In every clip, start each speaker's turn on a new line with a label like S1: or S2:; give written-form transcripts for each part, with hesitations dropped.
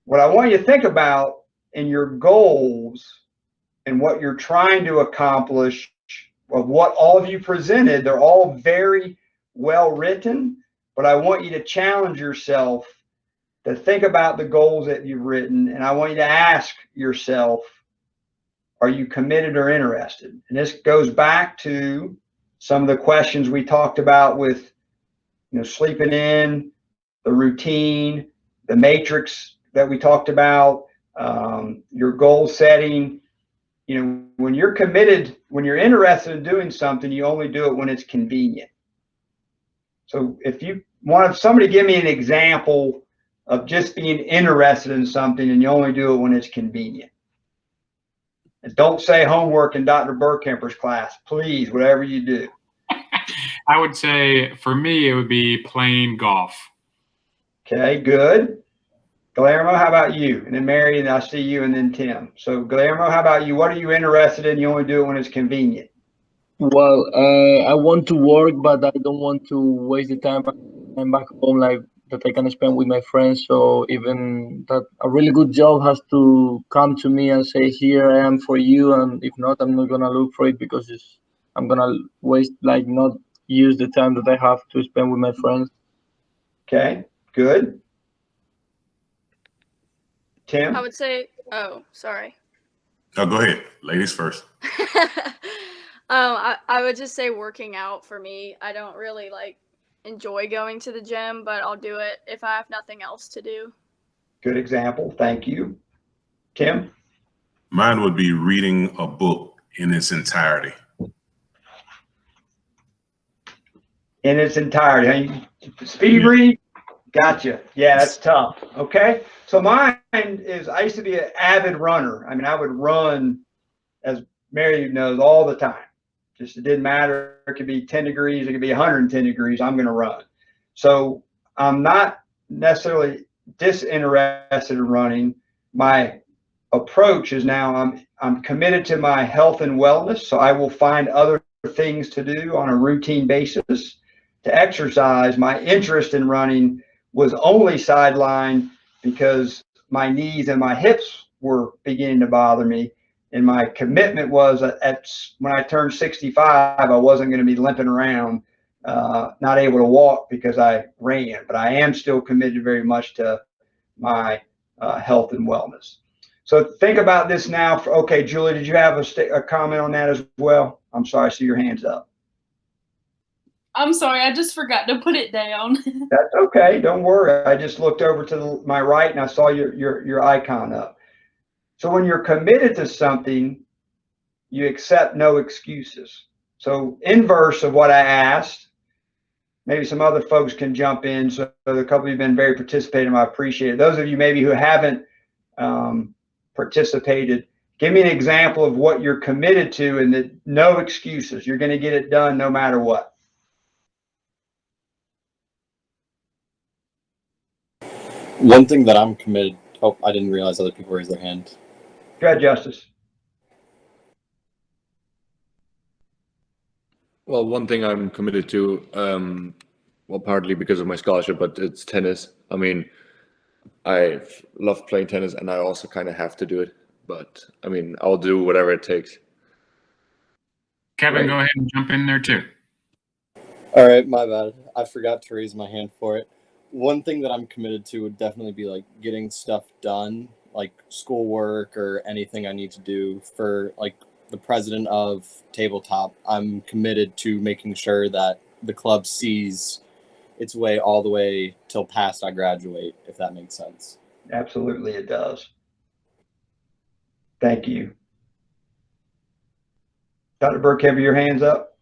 S1: what I want you to think about in your goals and what you're trying to accomplish, of what all of you presented, they're all very well written, but I want you to challenge yourself to think about the goals that you've written, and I want you to ask yourself, are you committed or interested? And this goes back to some of the questions we talked about with, sleeping in, the routine, the matrix that we talked about, your goal setting. When you're committed, when you're interested in doing something, you only do it when it's convenient. So if you want somebody give me an example of just being interested in something and you only do it when it's convenient. And don't say homework in Dr. Burkemper's class, please, whatever you do.
S2: I would say for me, it would be playing golf.
S1: Okay, good. Guillermo, how about you? And then Mary, and I see you, and then Tim. So Guillermo, how about you? What are you interested in? You only do it when it's convenient.
S3: Well, I want to work, but I don't want to waste the time I'm back home, like that I can spend with my friends. So even that a really good job has to come to me and say, "Here I am for you," and if not, I'm not gonna look for it because I'm gonna waste, like, not use the time that I have to spend with my friends.
S1: Okay, good. Tim?
S4: I would say, oh, sorry.
S5: Oh, go ahead. Ladies first.
S4: I would just say working out for me. I don't really enjoy going to the gym, but I'll do it if I have nothing else to do.
S1: Good example. Thank you. Tim?
S5: Mine would be reading a book in its entirety.
S1: In its entirety. Speed read? Gotcha. Yeah, that's tough. Okay. So mine is, I used to be an avid runner. I mean, I would run, as Mary knows, all the time. Just, it didn't matter. It could be 10 degrees. It could be 110 degrees. I'm going to run. So I'm not necessarily disinterested in running. My approach is now I'm committed to my health and wellness. So I will find other things to do on a routine basis to exercise. My interest in running was only sidelined because my knees and my hips were beginning to bother me. And my commitment was when I turned 65, I wasn't going to be limping around, not able to walk because I ran. But I am still committed very much to my health and wellness. So think about this now. Okay, Julie, did you have a comment on that as well? I'm sorry, I see your hands up.
S6: I'm sorry, I just forgot to put it down.
S1: That's okay. Don't worry. I just looked over to my right and I saw your icon up. So when you're committed to something, you accept no excuses. So inverse of what I asked, maybe some other folks can jump in. So a couple of you have been very participative. I appreciate it. Those of you maybe who haven't participated, give me an example of what you're committed to and that no excuses. You're going to get it done no matter what.
S7: One thing that I'm committed. Oh, I didn't realize other people raised their hand.
S1: Go ahead, Justice.
S8: Well, one thing I'm committed to, well, partly because of my scholarship, but it's tennis. I mean, I love playing tennis, and I also kind of have to do it. But I mean, I'll do whatever it takes.
S2: Kevin,
S1: Right.
S2: Go ahead and jump in there too.
S7: All right, my bad. I forgot to raise my hand for it. One thing that I'm committed to would definitely be like getting stuff done, like schoolwork or anything I need to do for like the president of Tabletop. I'm committed to making sure that the club sees its way all the way till past I graduate, if that makes sense.
S1: Absolutely, it does. Thank you. Dr. Burke, have your hands up?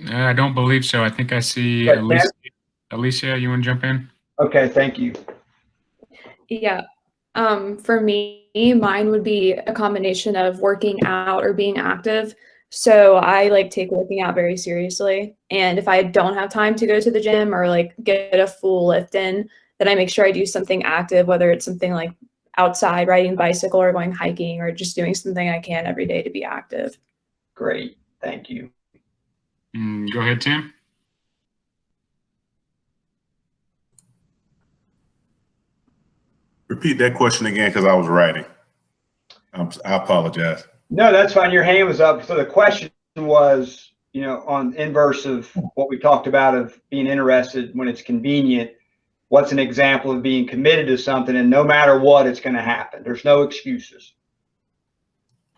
S2: I don't believe so. I think I see
S1: Right,
S2: Alicia. Alicia, you want to jump in?
S1: Okay, thank you.
S9: Yeah. For me, mine would be a combination of working out or being active. So I take working out very seriously. And if I don't have time to go to the gym or get a full lift in, then I make sure I do something active, whether it's something like outside, riding a bicycle or going hiking or just doing something I can every day to be active.
S1: Great, thank you.
S2: Go ahead, Tim.
S5: Repeat that question again because I was writing. I apologize.
S1: No, that's fine. Your hand was up. So the question was, on inverse of what we talked about of being interested when it's convenient, what's an example of being committed to something and no matter what, it's going to happen. There's no excuses.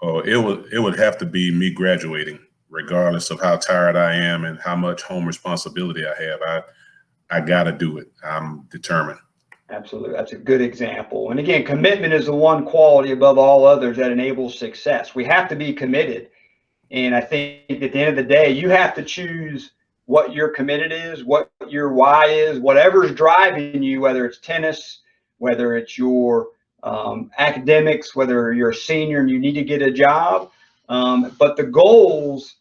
S5: Oh, it would have to be me graduating, regardless of how tired I am and how much home responsibility I have. I got to do it. I'm determined.
S1: Absolutely. That's a good example. And again, commitment is the one quality above all others that enables success. We have to be committed. And I think at the end of the day, you have to choose what your committed is, what your why is, whatever's driving you, whether it's tennis, whether it's your academics, whether you're a senior and you need to get a job. But the goals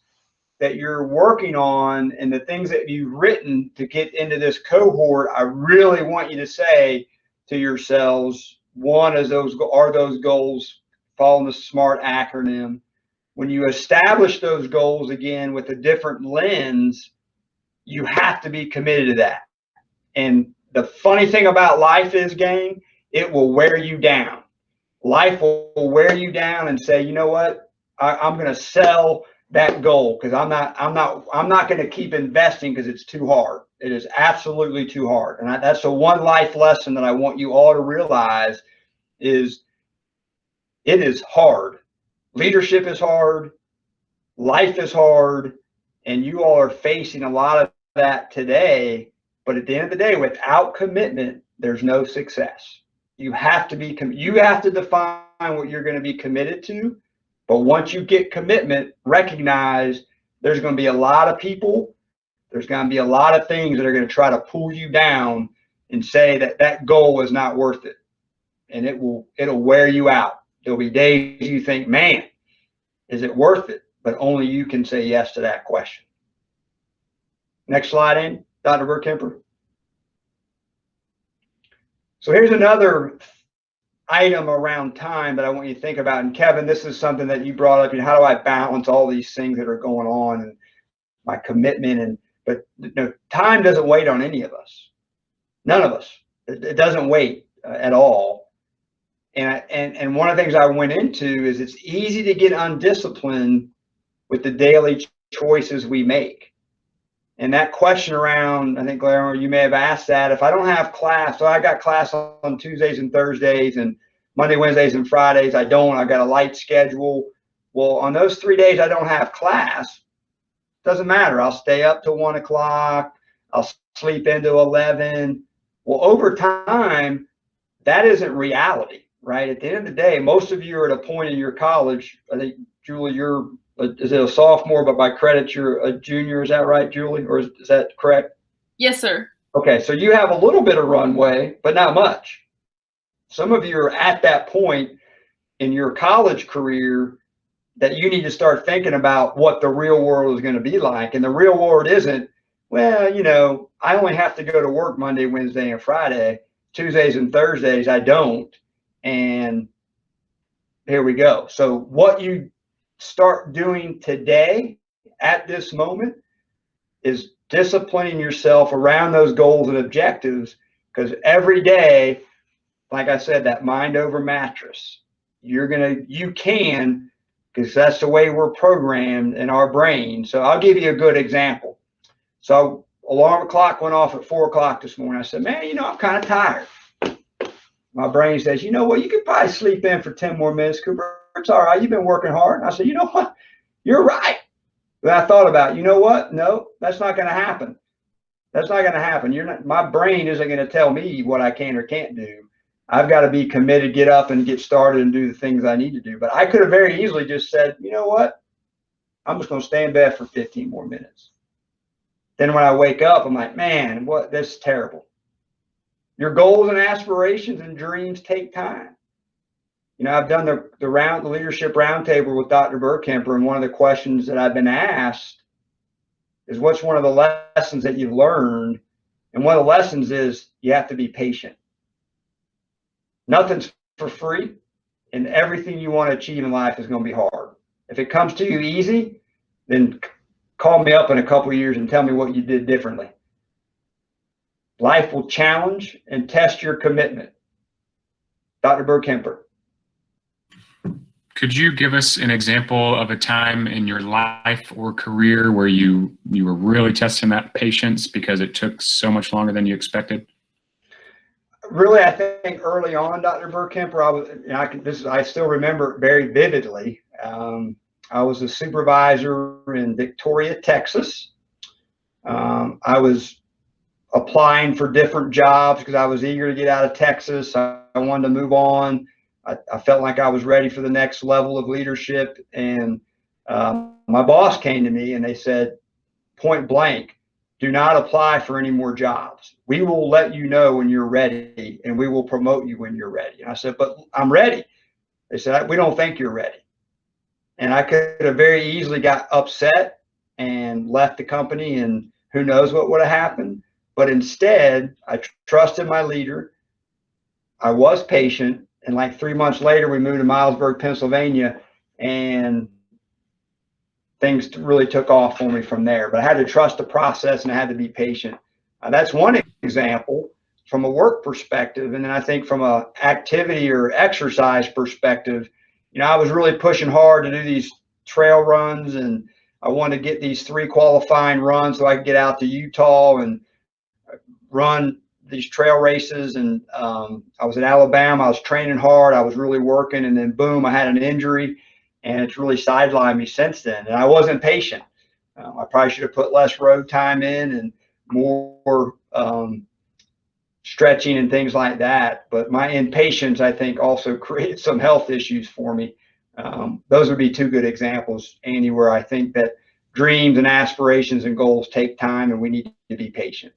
S1: that you're working on and the things that you've written to get into this cohort, I really want you to say to yourselves, one is those goals, following the SMART acronym. When you establish those goals again with a different lens, you have to be committed to that. And the funny thing about life is, gang, it will wear you down. Life will wear you down and say, you know what, I'm going to sell that goal because I'm not going to keep investing because it's too hard. It is absolutely too hard. And that's the one life lesson that I want you all to realize is it is hard. Leadership is hard. Life is hard. And you all are facing a lot of that today. But at the end of the day, without commitment, there's no success. You have to define what you're going to be committed to. But once you get commitment, recognize there's going to be a lot of people, there's going to be a lot of things that are going to try to pull you down and say that that goal is not worth it. And it'll wear you out. There'll be days you think, man, is it worth it? But only you can say yes to that question. Next slide, in, Dr. Burkemper. So here's another item around time that I want you to think about. And Kevin, this is something that you brought up. How do I balance all these things that are going on and my commitment? But time doesn't wait on any of us. None of us. It doesn't wait at all. And one of the things I went into is it's easy to get undisciplined with the daily choices we make. And that question around, I think, Guillermo, you may have asked that. If I don't have class, so I got class on Tuesdays and Thursdays and Monday, Wednesdays, and Fridays, I got a light schedule. Well, on those 3 days I don't have class, doesn't matter. I'll stay up till 1 o'clock. I'll sleep into 11. Well, over time, that isn't reality, right? At the end of the day, most of you are at a point in your college. I think, Julie, is it a sophomore, but by credit, you're a junior. Is that right, Julie? Or is that correct?
S6: Yes, sir.
S1: Okay, so you have a little bit of runway, but not much. Some of you are at that point in your college career that you need to start thinking about what the real world is going to be like. And the real world isn't, well, I only have to go to work Monday, Wednesday, and Friday. Tuesdays and Thursdays, I don't. And here we go. So what you start doing today at this moment is disciplining yourself around those goals and objectives, because every day, like I said, that mind over mattress, you can, because that's the way we're programmed in our brain. So I'll give you a good example. So alarm clock went off at 4 o'clock this morning. I said, man, I'm kind of tired. My brain says, you know what, you could probably sleep in for 10 more minutes, Kooper. It's all right. You've been working hard. And I said, you know what? You're right. But I thought about, you know what? No, that's not going to happen. That's not going to happen. My brain isn't going to tell me what I can or can't do. I've got to be committed, get up and get started and do the things I need to do. But I could have very easily just said, you know what? I'm just going to stay in bed for 15 more minutes. Then when I wake up, I'm like, man, this is terrible. Your goals and aspirations and dreams take time. I've done the leadership roundtable with Dr. Burkemper, and one of the questions that I've been asked is, what's one of the lessons that you've learned? And one of the lessons is you have to be patient. Nothing's for free, and everything you want to achieve in life is going to be hard. If it comes to you easy, then call me up in a couple of years and tell me what you did differently. Life will challenge and test your commitment. Dr. Burkemper.
S2: Could you give us an example of a time in your life or career where you were really testing that patience because it took so much longer than you expected?
S1: Really, I think early on, Dr. Burkemper, I still remember it very vividly. I was a supervisor in Victoria, Texas. I was applying for different jobs because I was eager to get out of Texas. I wanted to move on. I felt like I was ready for the next level of leadership. And my boss came to me and they said, point blank, do not apply for any more jobs. We will let you know when you're ready and we will promote you when you're ready. And I said, but I'm ready. They said, we don't think you're ready. And I could have very easily got upset and left the company, and who knows what would have happened. But instead, I trusted my leader. I was patient. And like 3 months later, we moved to Milesburg, Pennsylvania, and things really took off for me from there. But I had to trust the process and I had to be patient. That's one example from a work perspective. And then I think from a activity or exercise perspective, I was really pushing hard to do these trail runs, and I wanted to get these 3 qualifying runs so I could get out to Utah and run these trail races. And I was in Alabama. I was training hard. I was really working. And then boom, I had an injury, and it's really sidelined me since then. And I wasn't patient. I probably should have put less road time in and more stretching and things like that. But my impatience, I think, also created some health issues for me. Those would be 2 good examples, Andy, where I think that dreams and aspirations and goals take time, and we need to be patient.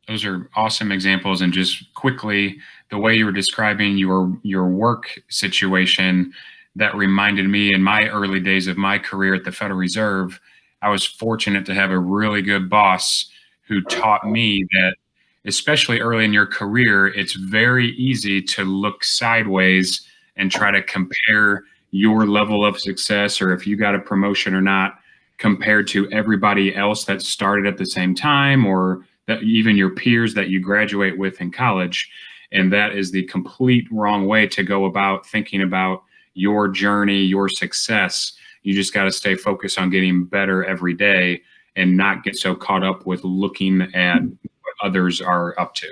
S2: Those are awesome examples. And just quickly, the way you were describing your work situation, that reminded me in my early days of my career at the Federal Reserve, I was fortunate to have a really good boss who taught me that, especially early in your career, it's very easy to look sideways and try to compare your level of success, or if you got a promotion or not, compared to everybody else that started at the same time, or that even your peers that you graduate with in college. And that is the complete wrong way to go about thinking about your journey, your success. You just got to stay focused on getting better every day and not get so caught up with looking at what others are up to.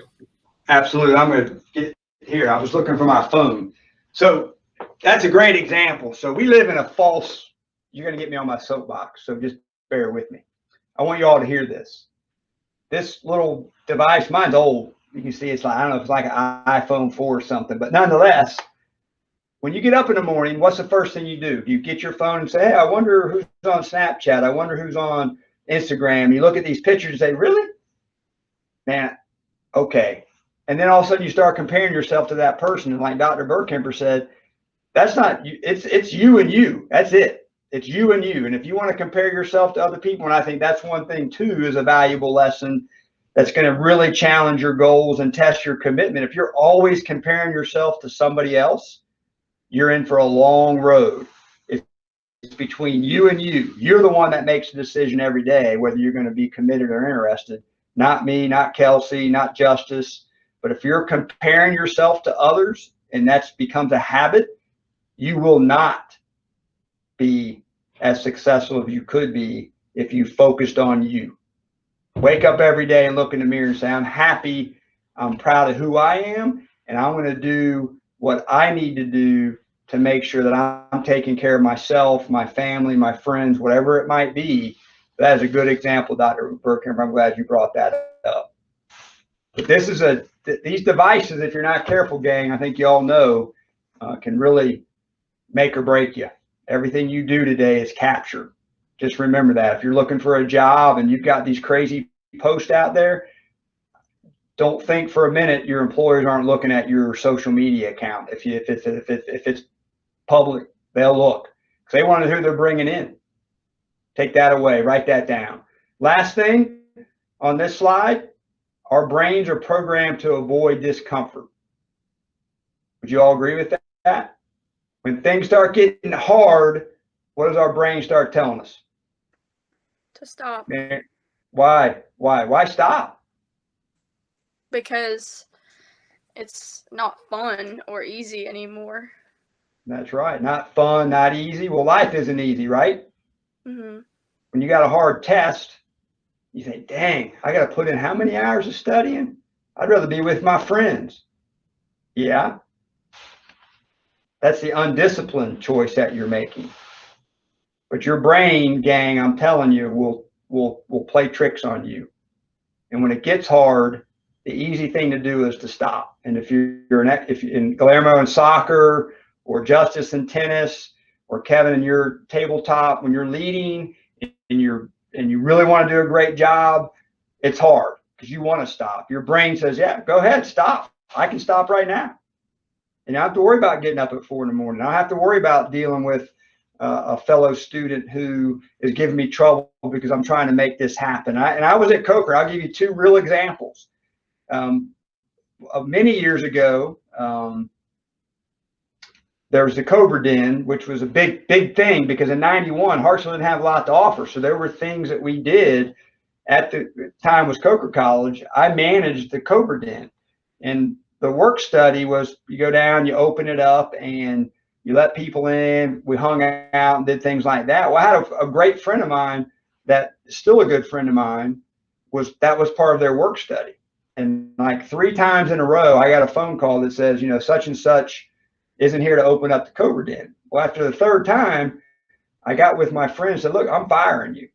S1: Absolutely. I'm going to get here. I was looking for my phone. So that's a great example. So we live in a false, you're going to get me on my soapbox, so just bear with me. I want you all to hear this. This little device, mine's old. You can see it's like, I don't know if it's like an iPhone 4 or something, but nonetheless, when you get up in the morning, what's the first thing you do? You get your phone and say, hey, I wonder who's on Snapchat. I wonder who's on Instagram. You look at these pictures and say, really? Man, okay. And then all of a sudden you start comparing yourself to that person. And like Dr. Burkemper said, that's not you. It's you and you. That's it. It's you and you. And if you want to compare yourself to other people, and I think that's one thing too, is a valuable lesson that's going to really challenge your goals and test your commitment. If you're always comparing yourself to somebody else, you're in for a long road. It's between you and you. You're the one that makes the decision every day, whether you're going to be committed or interested. Not me, not Kelsey, not Justice. But if you're comparing yourself to others and that becomes a habit, you will not be as successful as you could be if you focused on you. Wake up every day and look in the mirror and say, I'm happy, I'm proud of who I am, and I'm going to do what I need to do to make sure that I'm taking care of myself, my family, my friends, whatever it might be. That is a good example, Dr. Burkemper. I'm glad you brought that up. But this is these devices, if you're not careful, gang, I think you all know, can really make or break you. Everything you do today is captured. Just remember that. If you're looking for a job and you've got these crazy posts out there, don't think for a minute your employers aren't looking at your social media account. If it's public, they'll look. They want to know who they're bringing in. Take that away. Write that down. Last thing on this slide, our brains are programmed to avoid discomfort. Would you all agree with that? When things start getting hard, what does our brain start telling us?
S4: To stop.
S1: Why? Why stop?
S4: Because it's not fun or easy anymore.
S1: That's right. Not fun, not easy. Well, life isn't easy, right?
S4: Hmm.
S1: When you got a hard test, you think, dang, I got to put in how many hours of studying? I'd rather be with my friends. Yeah. That's the undisciplined choice that you're making. But your brain, gang, I'm telling you, will play tricks on you. And when it gets hard, the easy thing to do is to stop. And if you're in Guillermo in soccer, or Justice in tennis, or Kevin in your tabletop, when you're leading and you really want to do a great job, it's hard because you want to stop. Your brain says, yeah, go ahead, stop. I can stop right now. And I don't have to worry about getting up at 4 in the morning. I don't have to worry about dealing with a fellow student who is giving me trouble because I'm trying to make this happen. And I was at Kooper. I'll give you 2 real examples. Many years ago, there was the Cobra Den, which was a big thing because in '91, Hartsville didn't have a lot to offer. So there were things that we did at the time was Coker College. I managed the Cobra Den. And the work study was you go down, you open it up, and you let people in. We hung out and did things like that. Well, I had a great friend of mine that is still a good friend of mine that was part of their work study. And like 3 times in a row, I got a phone call that says, such and such isn't here to open up the Cobra Den. Well, after the 3rd time, I got with my friend and said, look, I'm firing you.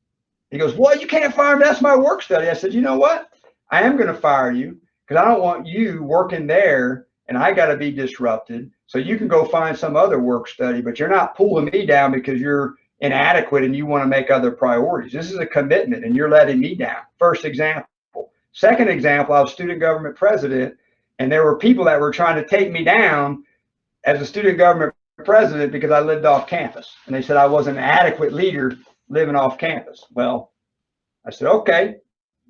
S1: He goes, well, you can't fire me. That's my work study. I said, you know what? I am going to fire you because I don't want you working there and I got to be disrupted. So you can go find some other work study, but you're not pulling me down because you're inadequate and you want to make other priorities. This is a commitment and you're letting me down. First example. Second example, I was student government president and there were people that were trying to take me down as a student government president because I lived off campus. And they said I was an adequate leader living off campus. Well, I said, okay,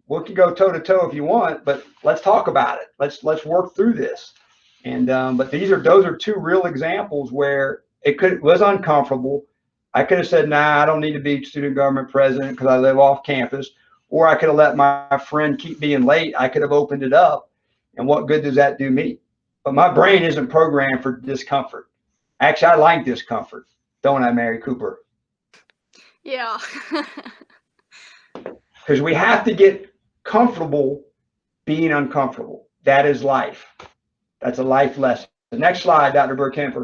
S1: we can go toe to toe if you want, but let's talk about it. Let's work through this. And but those are 2 real examples where it was uncomfortable. I could have said, nah, I don't need to be student government president because I live off campus. Or I could have let my friend keep being late. I could have opened it up. And what good does that do me? But my brain isn't programmed for discomfort. Actually, I like discomfort. Don't I, Mary Kooper?
S4: Yeah.
S1: Because we have to get comfortable being uncomfortable. That is life. That's a life lesson. The next slide, Dr. Burkemper.